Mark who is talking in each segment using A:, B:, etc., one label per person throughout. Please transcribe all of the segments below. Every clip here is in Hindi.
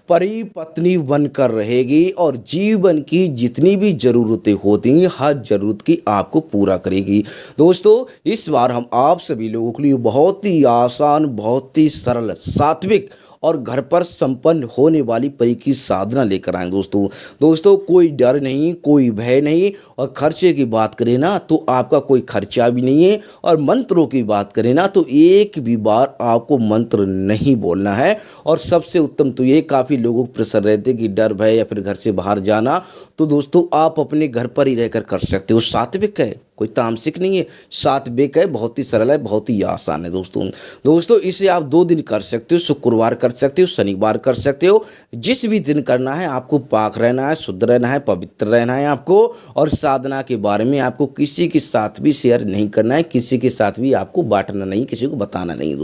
A: परी पत्नी बनकर रहेगी और जीवन की जितनी भी ज़रूरतें होती हैं हर ज़रूरत की आपको पूरा करेगी। दोस्तों, इस बार हम आप सभी लोगों के लिए बहुत ही आसान, बहुत ही सरल, सात्विक और घर पर संपन्न होने वाली परी की साधना लेकर आए दोस्तों, कोई डर नहीं, कोई भय नहीं। और खर्चे की बात करें ना तो आपका कोई खर्चा भी नहीं है। और मंत्रों की बात करें ना तो एक भी बार आपको मंत्र नहीं बोलना है। और सबसे उत्तम तो ये, काफ़ी लोगों को प्रेशर रहते कि डर भय या फिर घर से बाहर जाना, तो दोस्तों आप अपने घर पर ही रहकर कर सकते हो। सात्विक है, कोई तामसिक नहीं है, सात्विक है, बहुत ही सरल है, बहुत ही आसान है दोस्तों इसे आप 2 दिन कर सकते हो। शुक्रवार कर सकते हो, शनिवार कर सकते हो, जिस भी दिन करना है। आपको पाक रहना है, शुद्ध रहना है, पवित्र रहना है आपको। और साधना के बारे में आपको किसी के साथ भी शेयर नहीं करना है, किसी के साथ भी आपको बांटना नहीं, किसी को बताना नहीं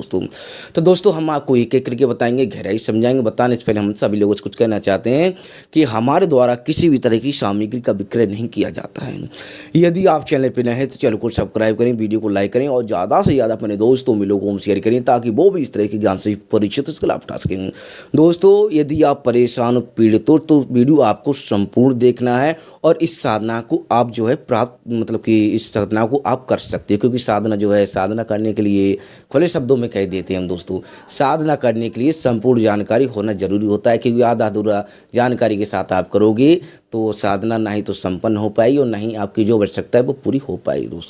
A: तो दोस्तों हम आपको एक एक करके बताएंगे, गहराई समझाएंगे। बताने से पहले हम सभी लोगों से कुछ कहना चाहते हैं कि हमारे द्वारा किसी भी तरह की सामग्री का विक्रय नहीं किया जाता है। यदि आप चैनल पर नए हैं तो चैनल को सब्सक्राइब करें, वीडियो को लाइक करें और ज़्यादा से ज़्यादा अपने दोस्तों में लोगों को शेयर करें ताकि वो भी इस तरह के ज्ञान से परिचित उसका लाभ उठा सकें। दोस्तों, यदि आप परेशान पीड़ित हो तो वीडियो आपको संपूर्ण देखना है और इस साधना को आप जो है प्राप्त मतलब कि इस साधना को आप कर सकते हो। क्योंकि साधना जो है, साधना करने के लिए खुले शब्दों में कह देते हैं हम दोस्तों, साधना करने के लिए संपूर्ण जानकारी होना जरूरी होता है। क्योंकि आधा अधूरा जानकारी के साथ आप करोगे तो साधना ना ही तो संपन्न हो पाएगी और ना ही आपकी जो आवश्यकता है वो पूरी हो पाएगी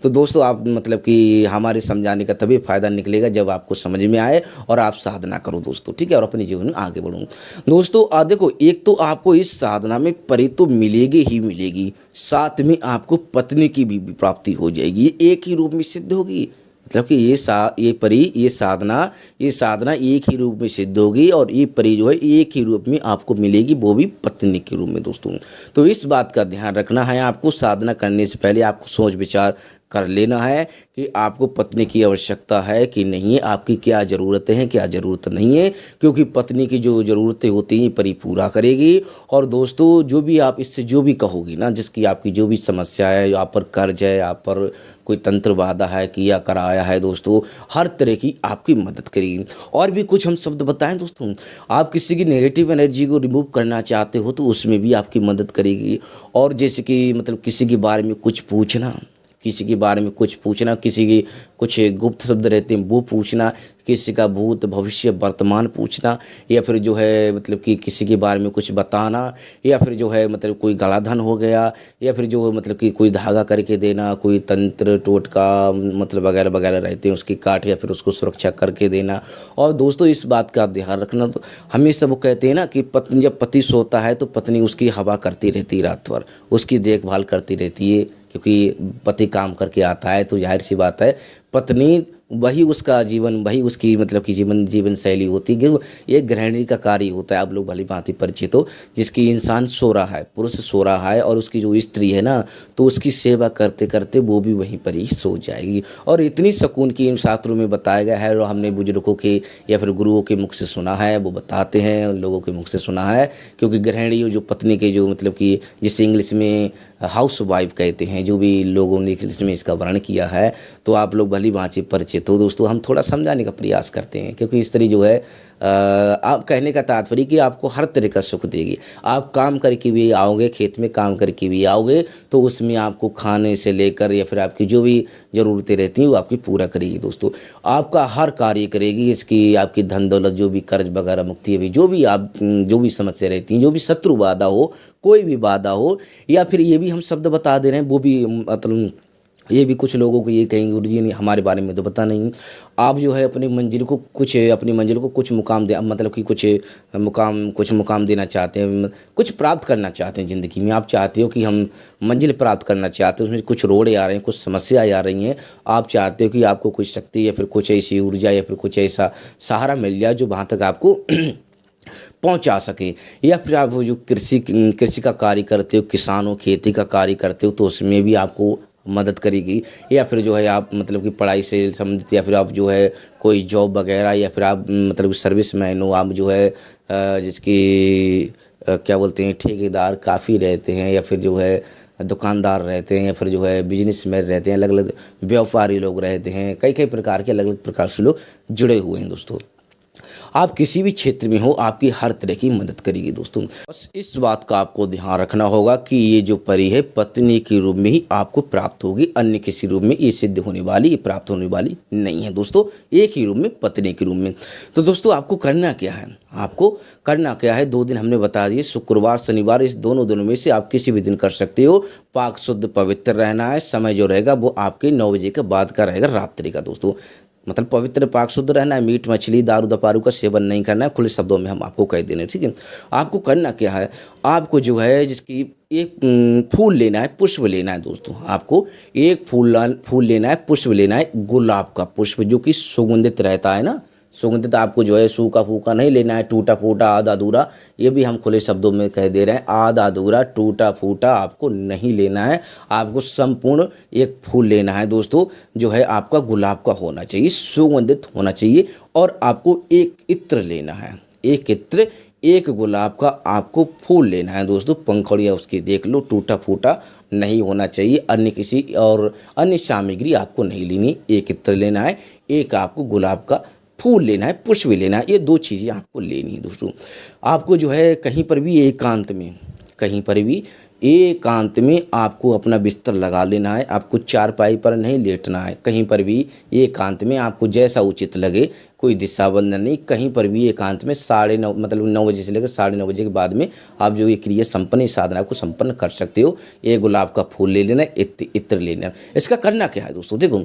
A: तो दोस्तों आप मतलब कि हमारे समझाने का तभी फ़ायदा निकलेगा जब आपको समझ में आए और आप साधना करो दोस्तों, ठीक है, और अपने जीवन में आगे बढ़ो दोस्तों। देखो, एक तो आपको इस साधना में परी तो मिलेगी ही मिलेगी, साथ में आपको पत्नी की भी प्राप्ति हो जाएगी। ये एक ही रूप में सिद्ध होगी। मतलब कि ये परी, ये साधना एक ही रूप में सिद्ध होगी और ये परी जो है एक ही रूप में आपको मिलेगी, वो भी पत्नी के रूप में दोस्तों। तो इस बात का ध्यान रखना है आपको। साधना करने से पहले आपको सोच विचार कर लेना है कि आपको पत्नी की आवश्यकता है कि नहीं है, आपकी क्या ज़रूरतें हैं, क्या ज़रूरत नहीं है। क्योंकि पत्नी की जो ज़रूरतें होती हैं परी पूरा करेगी। और दोस्तों, जो भी आप इससे जो भी कहोगी ना, जिसकी आपकी जो भी समस्या है, आप पर कर्ज है, आप पर कोई तंत्र बाधा है, किया कराया है दोस्तों, हर तरह की आपकी मदद करेगी। और भी कुछ हम शब्द बताएं दोस्तों, आप किसी की नेगेटिव एनर्जी को रिमूव करना चाहते हो तो उसमें भी आपकी मदद करेगी। और जैसे कि मतलब किसी के बारे में कुछ पूछना, किसी के बारे में कुछ पूछना, किसी की कुछ गुप्त शब्द रहते हैं वो पूछना, किसी का भूत भविष्य वर्तमान पूछना, या फिर जो है मतलब कि किसी के बारे में कुछ बताना, या फिर जो है मतलब कोई गलाधन हो गया, या फिर जो मतलब कि कोई धागा करके देना, कोई तंत्र टोटका मतलब वगैरह वगैरह रहते हैं उसकी काट, या फिर उसको सुरक्षा करके देना। और दोस्तों इस बात का ध्यान रखना, तो हमेशा वो कहते हैं ना कि पत्नी जब पति सोता है तो पत्नी उसकी हवा करती रहती है, रात भर उसकी देखभाल करती रहती है। क्योंकि पति काम करके आता है तो जाहिर सी बात है पत्नी वही उसका जीवन, वही उसकी मतलब कि जीवन शैली होती है। ये गृहिणी का कार्य होता है, आप लोग भली भांति परिचित हो। जिसकी इंसान सो रहा है, पुरुष सो रहा है और उसकी जो स्त्री है ना, तो उसकी सेवा करते करते वो भी वहीं पर ही सो जाएगी। और इतनी सुकून की इन शास्त्रों में बताया गया है, और हमने बुजुर्गों के या फिर गुरुओं के मुख से सुना है, वो बताते हैं, लोगों के मुख से सुना है। क्योंकि गृहिणी जो पत्नी के जो मतलब कि जिसे इंग्लिश में हाउस वाइफ कहते हैं, जो भी लोगों ने इंग्लिश में इसका वर्णन किया है, तो आप लोग भली भांति परिचित। तो दोस्तों हम थोड़ा समझाने का प्रयास करते हैं। क्योंकि स्त्री जो है आप कहने का तात्पर्य कि आपको हर तरह का सुख देगी। आप काम करके भी आओगे, खेत में काम करके भी आओगे, तो उसमें आपको खाने से लेकर या फिर आपकी जो भी ज़रूरतें रहती हैं वो आपकी पूरा करेगी दोस्तों। आपका हर कार्य करेगी, इसकी आपकी धन दौलत जो भी कर्ज वगैरह मुक्ति है, जो भी समस्या रहती हैं, जो भी शत्रु बाधा हो, कोई भी बाधा हो, या फिर ये भी हम शब्द बता दे रहे हैं, वो भी मतलब ये भी कुछ लोगों को ये कहेंगे गुरु जी ने हमारे बारे में तो पता नहीं। आप जो है अपनी मंजिल को कुछ मुकाम दे, मतलब कि कुछ मुकाम देना चाहते हैं, कुछ प्राप्त करना चाहते हैं ज़िंदगी में। आप चाहते हो कि हम मंजिल प्राप्त करना चाहते हो, उसमें कुछ रोड़े आ रहे हैं, कुछ समस्याएं आ रही हैं। आप चाहते हो कि आपको कुछ शक्ति या फिर कुछ ऐसी ऊर्जा या फिर कुछ ऐसा सहारा मिल जाए जो वहाँ तक आपको पहुंचा सके। या फिर आप जो कृषि का कार्य करते हो, किसानों खेती का कार्य करते हो, तो उसमें भी आपको मदद करेगी। या फिर जो है आप मतलब कि पढ़ाई से संबंधित, या फिर आप जो है कोई जॉब वगैरह, या फिर आप मतलब सर्विस मैन हो, आप जो है जिसकी क्या बोलते हैं ठेकेदार काफ़ी रहते हैं, या फिर जो है दुकानदार रहते हैं, या फिर जो है बिजनेसमैन रहते हैं, अलग अलग व्यापारी लोग रहते हैं, कई प्रकार के अलग अलग प्रकार से लोग जुड़े हुए हैं दोस्तों। आप किसी भी क्षेत्र में हो आपकी हर तरह की मदद करेगी दोस्तों। बस इस बात का आपको ध्यान रखना होगा कि ये जो परी है पत्नी के रूप में ही आपको प्राप्त होगी, अन्य किसी रूप में ये सिद्ध होने वाली, ये प्राप्त होने वाली नहीं है दोस्तों, एक ही रूप में, पत्नी के रूप में। तो दोस्तों आपको करना क्या है, आपको करना क्या है, 2 दिन हमने बता दिए, शुक्रवार शनिवार, इस दोनों दिनों में से आप किसी भी दिन कर सकते हो। पाक शुद्ध पवित्र रहना है, समय जो रहेगा वो आपके 9 बजे के बाद का रहेगा, रात्रि का दोस्तों। मतलब पवित्र पाक शुद्ध रहना है, मीट मछली दारू दपारू का सेवन नहीं करना है, खुले शब्दों में हम आपको कह देने, ठीक है। आपको करना क्या है, आपको जो है जिसकी एक फूल लेना है, पुष्प लेना है दोस्तों। आपको एक फूल लेना है, पुष्प लेना है, गुलाब का पुष्प जो कि सुगंधित रहता है ना, सुगंधित। आपको जो है सूखा फूका नहीं लेना है, टूटा फूटा आधा अधूरा, ये भी हम खुले शब्दों में कह दे रहे हैं, आधा अधूरा टूटा फूटा आपको नहीं लेना है। आपको संपूर्ण एक फूल लेना है दोस्तों, जो है आपका गुलाब का होना चाहिए, सुगंधित होना चाहिए। और आपको एक इत्र लेना है, एक इत्र, एक गुलाब का आपको फूल लेना है दोस्तों। पंखुड़ियाँ उसकी देख लो, टूटा फूटा नहीं होना चाहिए, अन्य किसी और अन्य सामग्री आपको नहीं लेनी। एक इत्र लेना है, एक आपको गुलाब का फूल लेना है, पुष्प लेना है, ये 2 चीज़ें आपको लेनी है दोस्तों। आपको जो है कहीं पर भी एकांत में, कहीं पर भी एकांत में आपको अपना बिस्तर लगा लेना है। आपको चारपाई पर नहीं लेटना है, कहीं पर भी एकांत में आपको जैसा उचित लगे, कोई दिशाबंधन नहीं, कहीं पर भी एकांत में 9:30 मतलब 9 बजे से लेकर 9:30 बजे के बाद में आप जो ये क्रिया संपन्न, इस साधना को संपन्न कर सकते हो। एक गुलाब का फूल ले लेना, इत्र ले लेना। इसका करना क्या है दोस्तों, देखो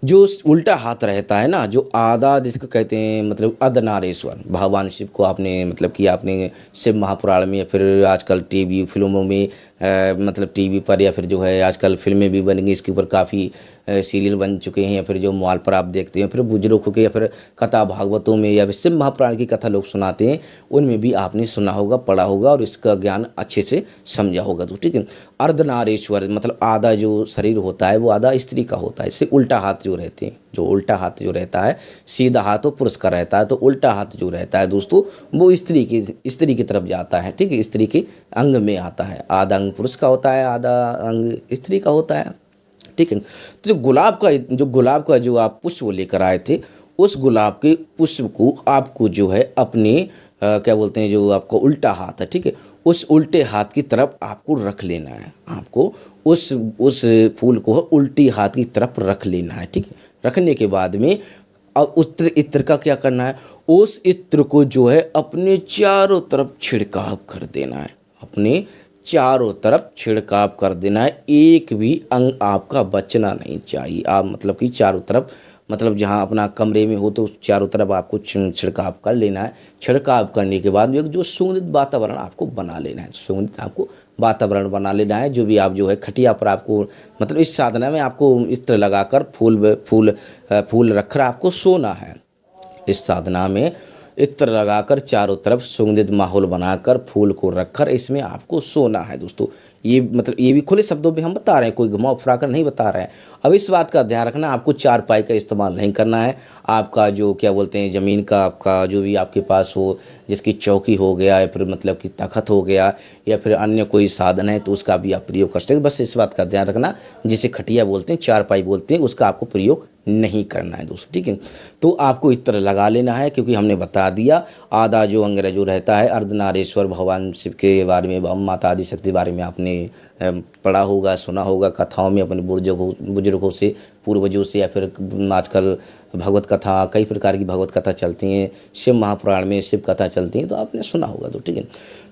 A: जो उल्टा हाथ रहता है ना, जो आधा जिसको कहते हैं मतलब अर्धनारीश्वर, भगवान शिव को आपने मतलब कि आपने शिव महापुराण में या फिर आजकल टीवी फिल्मों में मतलब टीवी पर या फिर जो है आजकल फिल्में भी बन गई, इसके ऊपर काफ़ी सीरियल बन चुके हैं, या फिर जो मोबाइल पर आप देखते हैं, फिर बुजुर्गों के या फिर कथा भागवतों में या फिर शिव महापुराण की कथा लोग सुनाते हैं, उनमें भी आपने सुना होगा, पढ़ा होगा और इसका ज्ञान अच्छे से समझा होगा। तो ठीक है, अर्धनारीश्वर मतलब आधा जो शरीर होता है वो आधा स्त्री का होता है। इससे उल्टा हाथ जो रहते हैं, जो उल्टा हाथ जो रहता है, सीधा हाथ तो पुरुष का रहता है, तो उल्टा हाथ जो रहता है दोस्तों वो स्त्री की तरफ जाता है, ठीक है, स्त्री के अंग में आता है। आधा अंग पुरुष का होता है, आधा अंग स्त्री का होता है, ठीक है। तो जो गुलाब का जो आप पुष्प लेकर आए थे, उस गुलाब के पुष्प को आपको जो है अपने क्या बोलते हैं, जो आपका उल्टा हाथ है, ठीक है, उस उल्टे हाथ की तरफ आपको रख लेना है। आपको उस फूल को उल्टी हाथ की तरफ रख लेना है, ठीक है। रखने के बाद में अब उस इत्र का क्या करना है, उस इत्र को जो है अपने चारों तरफ छिड़काव कर देना है, अपने चारों तरफ छिड़काव कर देना है। एक भी अंग आपका बचना नहीं चाहिए। आप मतलब कि चारों तरफ, मतलब जहाँ अपना कमरे में हो तो चारों तरफ आपको छिड़काव कर लेना है। छिड़काव करने के बाद जो सुगंधित वातावरण आपको बना लेना है, सुगंधित आपको वातावरण बना लेना है। जो भी आप जो है खटिया पर आपको मतलब इस साधना में आपको इत्र लगाकर फूल रखकर आपको सोना है। इस साधना में इत्र लगाकर चारों तरफ सुगंधित माहौल बनाकर फूल को रखकर इसमें आपको सोना है दोस्तों। ये मतलब ये भी खुले शब्दों में हम बता रहे हैं, कोई घुमा फिरा कर नहीं बता रहे हैं। अब इस बात का ध्यान रखना, आपको चारपाई का इस्तेमाल नहीं करना है। आपका जो क्या बोलते हैं ज़मीन का आपका जो भी आपके पास हो, जिसकी चौकी हो गया या फिर मतलब कि तखत हो गया या फिर अन्य कोई साधन है तो उसका भी आप प्रयोग कर सकते हैं। बस इस बात का ध्यान रखना, जिसे खटिया बोलते हैं, चारपाई बोलते हैं, उसका आपको प्रयोग नहीं करना है दोस्तों, ठीक है। तो आपको इत्र लगा लेना है, क्योंकि हमने बता दिया आधा जो अंग जो रहता है अर्धनारीश्वर, भगवान शिव के बारे में, माता आदि शक्ति बारे में आपने पढ़ा होगा, सुना होगा कथाओं में, अपने बुजुर्गों से, पूर्वजों से, या फिर आजकल भगवत कथा, कई प्रकार की भगवत कथा चलती हैं, शिव महापुराण में शिव कथा चलती हैं, तो आपने सुना होगा। तो ठीक है,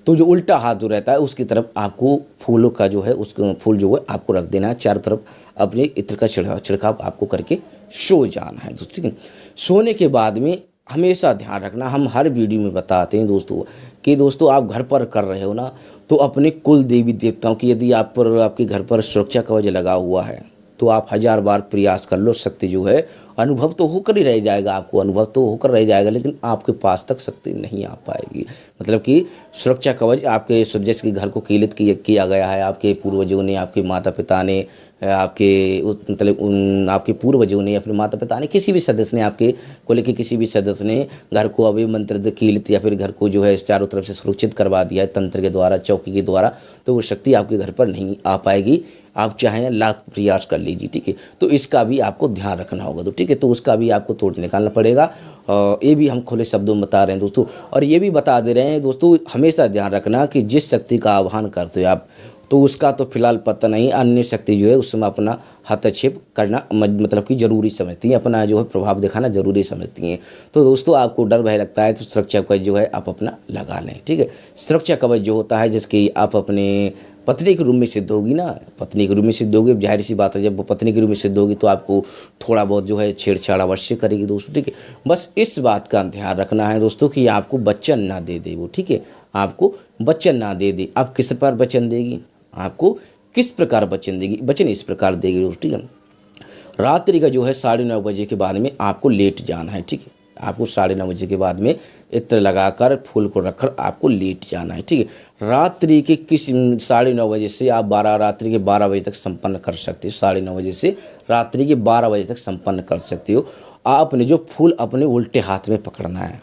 A: तो जो उल्टा हाथ जो रहता है उसकी तरफ आपको फूलों का जो है उसको फूल जो है आपको रख देना है, चारों तरफ अपने इत्र का छिड़काव आपको करके सो जाना है दोस्तों, ठीक है। सोने के बाद में हमेशा ध्यान रखना, हम हर वीडियो में बताते हैं दोस्तों कि दोस्तों आप घर पर कर रहे हो ना, तो अपने कुल देवी देवताओं की यदि आप पर आपके घर पर सुरक्षा कवच लगा हुआ है तो आप 1000 बार प्रयास कर लो, शक्ति जो है अनुभव तो होकर ही रह जाएगा, आपको अनुभव तो होकर रह जाएगा, लेकिन आपके पास तक शक्ति नहीं आ पाएगी। मतलब कि सुरक्षा कवच आपके जैसे कि घर को कीलित किया गया है, आपके पूर्वजों ने, आपके माता पिता ने आपके पूर्वजों ने, अपने माता पिता ने, किसी भी सदस्य ने, आपके को लेके किसी भी सदस्य ने घर को अभिमंत्रित कीलित या फिर घर को जो है चारों तरफ से सुरक्षित करवा दिया है तंत्र के द्वारा, चौकी के द्वारा, तो वो शक्ति आपके घर पर नहीं आ पाएगी। आप चाहें लाख प्रयास कर लीजिए, ठीक है। तो इसका भी आपको ध्यान रखना होगा, तो ठीक है। तो उसका भी आपको तोड़ निकालना पड़ेगा। ये भी हम खुले शब्दों में बता रहे हैं दोस्तों, और ये भी बता दे रहे हैं दोस्तों, हमेशा ध्यान रखना कि जिस शक्ति का आह्वान करते हो आप, तो उसका तो फिलहाल पता नहीं, अन्य शक्ति जो है उसमें अपना हस्तक्षेप करना मतलब कि ज़रूरी समझती हैं, अपना जो है प्रभाव दिखाना ज़रूरी समझती हैं। तो दोस्तों आपको डर भय लगता है तो सुरक्षा कवच जो है आप अपना लगा लें, ठीक है। सुरक्षा कवच जो होता है जिसकी आप अपने पत्नी के रूप में सिद्ध होगी ना, पत्नी के रूप में सिद्ध होगी, जाहिर सी बात है जब वो पत्नी के रूप में सिद्ध होगी तो आपको थोड़ा बहुत जो है छेड़छाड़ अवश्य करेगी दोस्तों, ठीक है। बस इस बात का ध्यान रखना है दोस्तों कि आपको वचन ना दे दे वो, ठीक है। आपको वचन ना दे दे। अब किस पर वचन देगी, आपको किस प्रकार वचन देगी, वचन इस प्रकार देगी दोस्तों, ठीक है। रात्रि का जो है 9:30 बजे के बाद में आपको लेट जाना है, ठीक है। आपको 9:30 बजे के बाद में इत्र लगाकर फूल को रखकर आपको लेट जाना है, ठीक है। रात्रि के 9:30 बजे से आप रात्रि के 12 बजे तक संपन्न कर सकते हो। 9:30 बजे से रात्रि के 12 बजे तक संपन्न कर सकते हो। आपने जो फूल अपने उल्टे हाथ में पकड़ना है,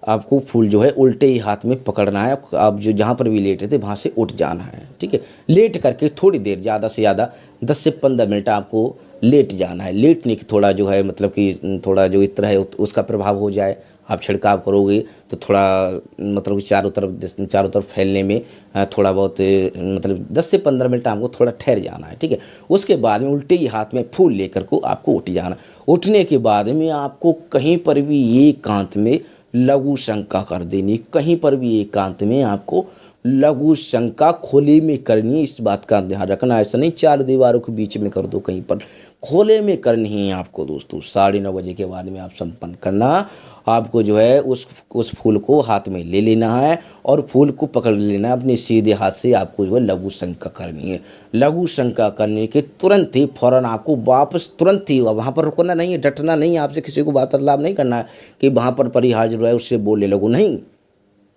A: आपको फूल जो है उल्टे ही हाथ में पकड़ना है। आप जो जहाँ पर भी लेटे थे वहाँ से उठ जाना है, ठीक है। लेट करके थोड़ी देर, ज़्यादा से ज़्यादा 10 से 15 मिनट आपको लेट जाना है। लेटने की थोड़ा जो है मतलब कि थोड़ा जो इत्र है उसका प्रभाव हो जाए, आप छिड़काव करोगे तो थोड़ा मतलब कि चारों तरफ फैलने में थोड़ा बहुत मतलब 10 से 15 मिनट आपको थोड़ा ठहर जाना है, ठीक है। उसके बाद में उल्टे ही हाथ में फूल लेकर को आपको उठ जाना। उठने के बाद में आपको कहीं पर भी एकांत में लघु शंका कर देनी, कहीं पर भी एकांत में आपको लघु शंका खोले में करनी है। इस बात का ध्यान रखना, ऐसा नहीं 4 दीवारों के बीच में कर दो, कहीं पर खोले में करनी है आपको दोस्तों। 9:30 बजे के बाद में आप संपन्न करना। आपको जो है उस फूल को हाथ में ले लेना है और फूल को पकड़ लेना है अपने सीधे हाथ से। आपको जो है लघु शंका करनी है। लघु शंका करने के तुरंत ही फौरन आपको वापस तुरंत ही वहाँ पर रुकना नहीं है, डटना नहीं है, आपसे किसी को वार्तालाप नहीं करना है कि वहाँ पर परिहार जो है उससे बोले लगो, नहीं,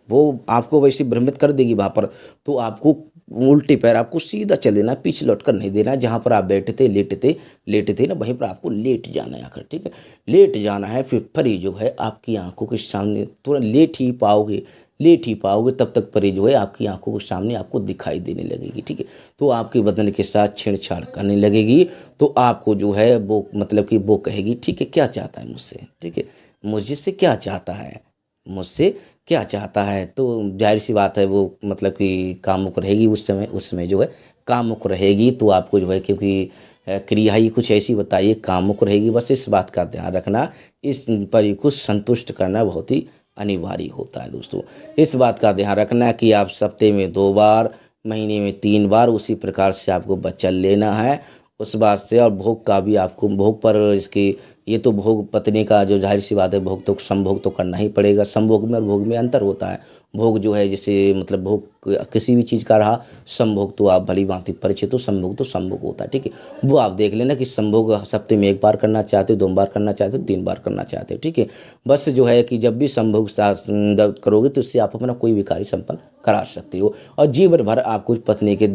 A: वो आपको वैसे भ्रमित कर देगी वहाँ पर। तो आपको उल्टे पैर आपको सीधा चल देना, पीछे लौट कर नहीं देना। जहाँ पर आप बैठे थे लेटे थे ना, वहीं पर आपको लेट जाना है आकर, ठीक है। लेट जाना है, फिर परी जो है आपकी आंखों के सामने तुरंत लेट ही पाओगे तब तक परी जो है आपकी आंखों के सामने आपको दिखाई देने लगेगी, ठीक है। तो आपके बदन के साथ छेड़छाड़ करने लगेगी। तो आपको जो है वो मतलब कि वो कहेगी, ठीक है क्या चाहता है मुझसे, ठीक है, मुझसे क्या चाहता है, मुझसे क्या चाहता है। तो जाहिर सी बात है वो मतलब कि कामुक रहेगी उस समय जो है कामुक रहेगी। तो आपको जो है क्योंकि क्रिया ही कुछ ऐसी बताइए कामुक रहेगी। बस इस बात का ध्यान रखना, इस परी को संतुष्ट करना बहुत ही अनिवार्य होता है दोस्तों। इस बात का ध्यान रखना कि आप सप्ताह में 2 बार, महीने में 3 बार उसी प्रकार से आपको बच्चा लेना है उस बात से। और भोग का भी आपको भोग पर इसकी ये तो भोग पत्नी का जो जाहिर सी बात है भोग तो संभोग तो करना ही पड़ेगा। संभोग में और भोग में अंतर होता है। भोग जो है जैसे मतलब भोग किसी भी चीज़ का रहा, संभोग तो आप भली भांति परिचित हो, संभोग तो संभोग होता है, ठीक है। वो आप देख लेना कि संभोग सप्ताह में 1 बार करना चाहते हो, 2 बार करना चाहते हो, 3 बार करना चाहते हो, ठीक है। बस जो है कि जब भी संभोग करोगे तो इससे आप अपना कोई भी कार्य संपन्न करा सकते हो। और जीवन भर आपको पत्नी की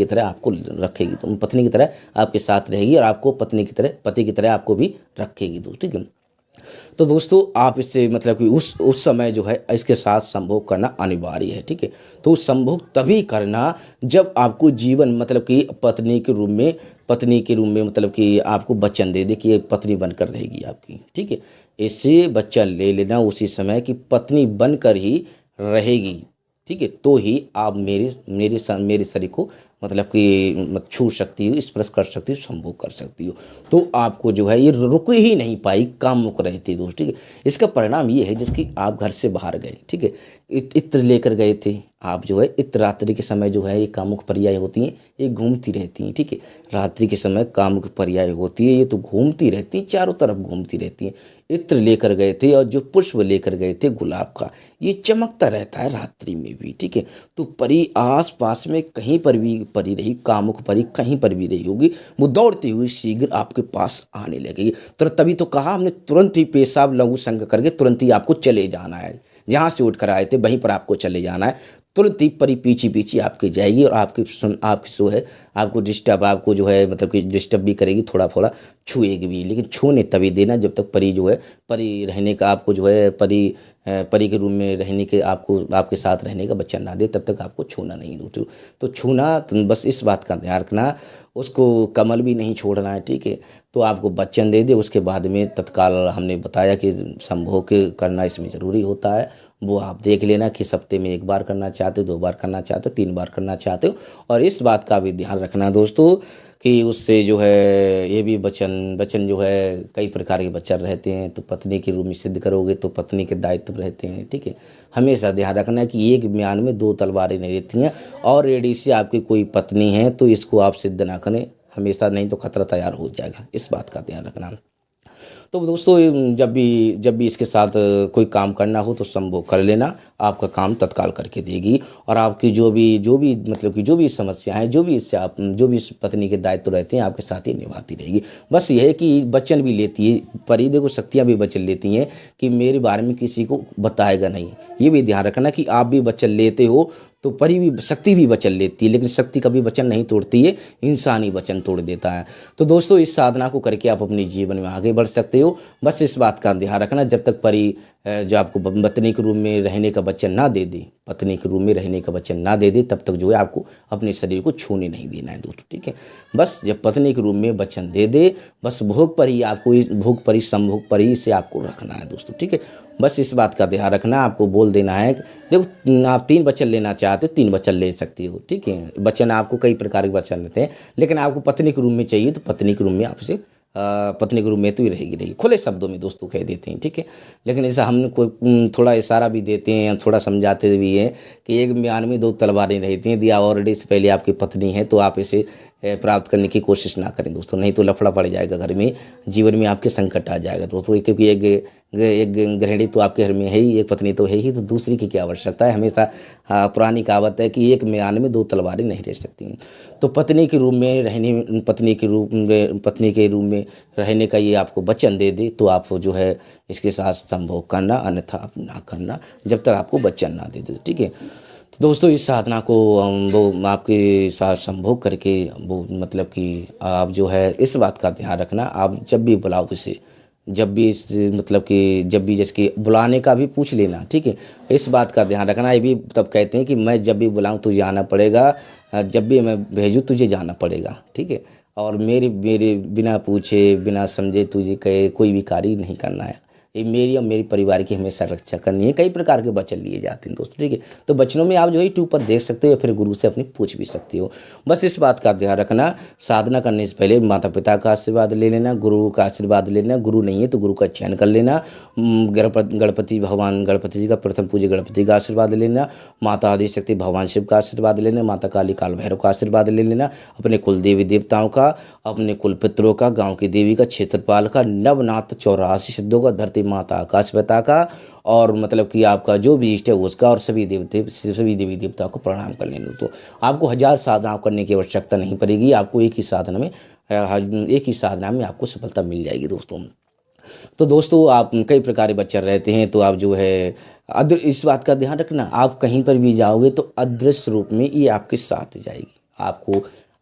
A: तरह आपको रखेगी, तो पत्नी की तरह आपके साथ रहेगी और आपको पत्नी की तरह पति की तरह आपको भी रखेगी दोस्तों, ठीक है। तो दोस्तों आप इससे मतलब कि उस समय जो है इसके साथ संभोग करना अनिवार्य है, ठीक है। तो संभोग तभी करना जब आपको जीवन मतलब कि पत्नी के रूप में मतलब कि आपको वचन दे दे कि ये पत्नी बनकर रहेगी आपकी, ठीक है। इससे बच्चा ले लेना उसी समय कि पत्नी बनकर ही रहेगी, ठीक है। तो ही आप मेरे शरीर को मतलब कि छू सकती हो, स्पर्श कर सकती हो, संभोग कर सकती हो। तो आपको जो है ये रुक ही नहीं पाई, कामुक रहती दोस्त, ठीक है। इसका परिणाम ये है जिसकी आप घर से बाहर गए, ठीक है, इत्र लेकर गए थे आप, जो है इत्र रात्रि के समय जो है ये कामुक पर्याय होती हैं, ये घूमती रहती हैं, ठीक है। रात्रि के समय कामुक पर्याय होती है, ये तो घूमती रहती हैं, चारों तरफ घूमती रहती हैं। इत्र लेकर गए थे और जो पुष्प लेकर गए थे गुलाब का, ये चमकता रहता है रात्रि में भी, ठीक है। तो परी आस पास में कहीं पर भी परी रही, कामुक परी कहीं पर भी रही होगी, वो दौड़ती हुई शीघ्र आपके पास आने लगेगी। तो तभी तो कहा हमने तुरंत ही पेशाब लघु संग करके तुरंत ही आपको चले जाना है, जहाँ से उठ कर आए थे वहीं पर आपको चले जाना है। तुरंत ही परी पीछे पीछे आपके जाएगी और आपकी जो है आपको डिस्टर्ब, आपको जो है मतलब कि डिस्टर्ब भी करेगी, थोड़ा थोड़ा छुएगी भी, लेकिन छूने तभी देना जब तक परी जो है, परी रहने का आपको जो है परी के रूम में रहने के आपको आपके साथ रहने का वचन ना दे, तब तक आपको छूना नहीं दोस्तों। तो छूना तो बस इस बात का ध्यान रखना, उसको कमल भी नहीं छोड़ना है, ठीक है। तो आपको वचन दे दे, उसके बाद में तत्काल हमने बताया कि संभोग करना इसमें ज़रूरी होता है। वो आप देख लेना कि हफ्ते में 1 बार करना चाहते हो, 2 बार करना चाहते हो, 3 बार करना चाहते हो। और इस बात का भी ध्यान रखना दोस्तों कि उससे जो है ये भी वचन जो है कई प्रकार के वचन रहते हैं, तो पत्नी के रूप में सिद्ध करोगे तो पत्नी के दायित्व रहते हैं, ठीक है। हमेशा ध्यान रखना है कि एक म्यान में 2 तलवारें नहीं रहती हैं, और रेडी से आपकी कोई पत्नी है तो इसको आप सिद्ध ना करें हमेशा, नहीं तो खतरा तैयार हो जाएगा, इस बात का ध्यान रखना। तो दोस्तों जब भी इसके साथ कोई काम करना हो तो संभोग कर लेना, आपका काम तत्काल करके देगी। और आपकी जो भी मतलब कि जो भी समस्या है, जो भी इस पत्नी के दायित्व रहते हैं, आपके साथ ही निभाती रहेगी। बस यह है कि वचन भी लेती है परी, देखो शक्तियाँ भी वचन लेती हैं कि मेरे बारे में किसी को बताएगा नहीं। ये भी ध्यान रखना कि आप भी वचन लेते हो तो परी भी, शक्ति भी वचन लेती है, लेकिन शक्ति कभी वचन नहीं तोड़ती है, इंसान ही वचन तोड़ देता है। तो दोस्तों इस साधना को करके आप अपने जीवन में आगे बढ़ सकते हो। बस इस बात का ध्यान रखना, जब तक परी जो आपको पत्नी के रूम में रहने का वचन ना दे दे, पत्नी के रूम में रहने का वचन ना दे दे, तब तक जो है आपको अपने शरीर को छूने नहीं देना है दोस्तों, ठीक है। बस जब पत्नी के रूम में वचन दे दे, बस भोग पर ही आपको, भोग पर ही संभोग पर ही से आपको रखना है दोस्तों, ठीक है। बस इस बात का ध्यान रखना, आपको बोल देना है। देखो आप 3 वचन लेना चाहते हो 3 वचन ले सकती हो, ठीक है। वचन आपको कई प्रकार के वचन लेते हैं, लेकिन आपको पत्नी के रूम में चाहिए तो पत्नी के रूम में आपसे पत्नी के रूम में तो ही रहेगी, खुले शब्दों में दोस्तों कह देते हैं, ठीक है। लेकिन ऐसा हम थोड़ा इशारा भी देते हैं, थोड़ा समझाते भी हैं कि एक म्यान में 2 तलवारें रहती हैं, दिया ऑलरेडी से पहले आपकी पत्नी है, तो आप इसे प्राप्त करने की कोशिश ना करें दोस्तों, नहीं तो लफड़ा पड़ जाएगा घर में, जीवन में आपके संकट आ जाएगा दोस्तों। क्योंकि एक गृहिणी तो आपके घर में है ही, एक पत्नी तो है ही, तो दूसरी की क्या आवश्यकता है। हमेशा पुरानी कहावत है कि एक म्यान में 2 तलवारें नहीं रह सकती। तो पत्नी के रूम में रहने, पत्नी के रूम में रहने का ये आपको वचन दे दे, तो आप जो है इसके साथ संभोग करना, अन्यथा आप ना करना जब तक आपको वचन ना दे दे, ठीक है। तो दोस्तों इस साधना को वो आपके साथ संभोग करके वो मतलब कि आप जो है इस बात का ध्यान रखना, आप जब भी बुलाओ किसे, जब भी मतलब कि जब भी जैसे कि बुलाने का भी पूछ लेना, ठीक है। इस बात का ध्यान रखना। ये भी तब कहते हैं कि मैं जब भी बुलाऊं तुझे आना पड़ेगा, जब भी मैं भेजूँ तुझे जाना पड़ेगा, ठीक है। और मेरे बिना पूछे बिना समझे तुझे कहे कोई भी कार्य नहीं करना है। ये मेरी और मेरी परिवार की हमेशा रक्षा करनी है। कई प्रकार के वचन लिए जाते हैं दोस्तों, ठीक है। तो वचनों में आप जो है यूट्यूब पर देख सकते हो, या फिर गुरु से अपनी पूछ भी सकते हो। बस इस बात का ध्यान रखना, साधना करने से पहले माता पिता का आशीर्वाद ले लेना, गुरु का आशीर्वाद ले लेना, गुरु नहीं है तो गुरु का चयन कर लेना, भगवान गणपति जी का, प्रथम पूज्य गणपति का आशीर्वाद लेना, माता आदिशक्ति भगवान शिव का आशीर्वाद लेना, माता काली काल भैरव का आशीर्वाद ले लेना, अपने कुल देवी देवताओं का, अपने कुल पितरों का, गाँव की देवी का, क्षेत्रपाल का, नवनाथ 84 सिद्धों का, धरती माता आकाश पिता का, और मतलब कि आपका जो भी इष्ट है उसका, और सभी देवी देवताओं को प्रणाम कर लेना। तो आपको 1000 साधना करने की आवश्यकता नहीं पड़ेगी, आपको एक ही साधना में आपको सफलता मिल जाएगी दोस्तों। तो दोस्तों आप कई प्रकार के बच्चे रहते हैं, तो आप जो है इस बात का ध्यान रखना, आप कहीं पर भी जाओगे तो अदृश्य रूप में ये आपके साथ जाएगी।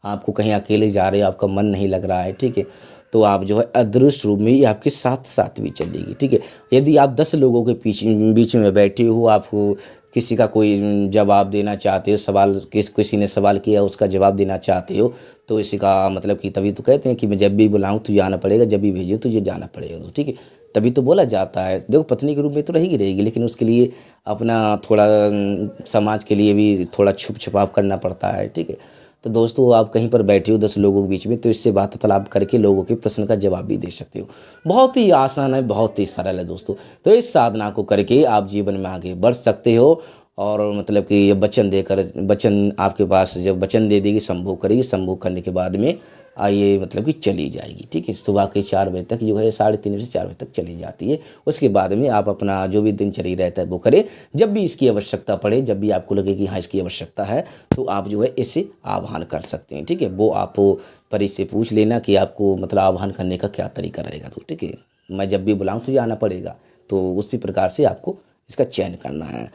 A: आपको कहीं अकेले जा रहे हो, आपका मन नहीं लग रहा है, ठीक है, तो आप जो है अदृश्य रूप में ही आपके साथ भी चलेगी, ठीक है। यदि आप 10 लोगों के बीच में बैठे हो, आपको किसी का कोई जवाब देना चाहते हो, किसी ने सवाल किया उसका जवाब देना चाहते हो, तो इसी का मतलब कि तभी तो कहते हैं कि मैं जब भी बुलाऊं तुझे आना पड़ेगा, जब भी भेजूं तुझे जाना पड़ेगा, तो ठीक है। तभी तो बोला जाता है। देखो पत्नी के रूप में तो रहेगी, लेकिन उसके लिए अपना थोड़ा समाज के लिए भी थोड़ा छुप छुपाव करना पड़ता है, ठीक है। तो दोस्तों आप कहीं पर बैठे हो 10 लोगों के बीच में, तो इससे वार्तालाप करके लोगों के प्रश्न का जवाब भी दे सकते हो। बहुत ही आसान है, बहुत ही सरल है दोस्तों। तो इस साधना को करके आप जीवन में आगे बढ़ सकते हो। और मतलब कि ये वचन आपके पास जब वचन दे देगी, संभोग करेगी, संभोग करने के बाद में ये मतलब कि चली जाएगी, ठीक है। सुबह के 4 बजे तक जो है, 3:30 से 4 बजे तक चली जाती है। उसके बाद में आप अपना जो भी दिनचर्या रहता है वो करें। जब भी इसकी आवश्यकता पड़े, जब भी आपको लगे कि हाँ इसकी आवश्यकता है, तो आप जो है इसे आह्वान कर सकते हैं, ठीक है। वो आप परी से पूछ लेना कि आपको मतलब आह्वान करने का क्या तरीका रहेगा, तो ठीक है। मैं जब भी बुलाऊँ तो ये आना पड़ेगा, तो उसी प्रकार से आपको इसका चयन करना है।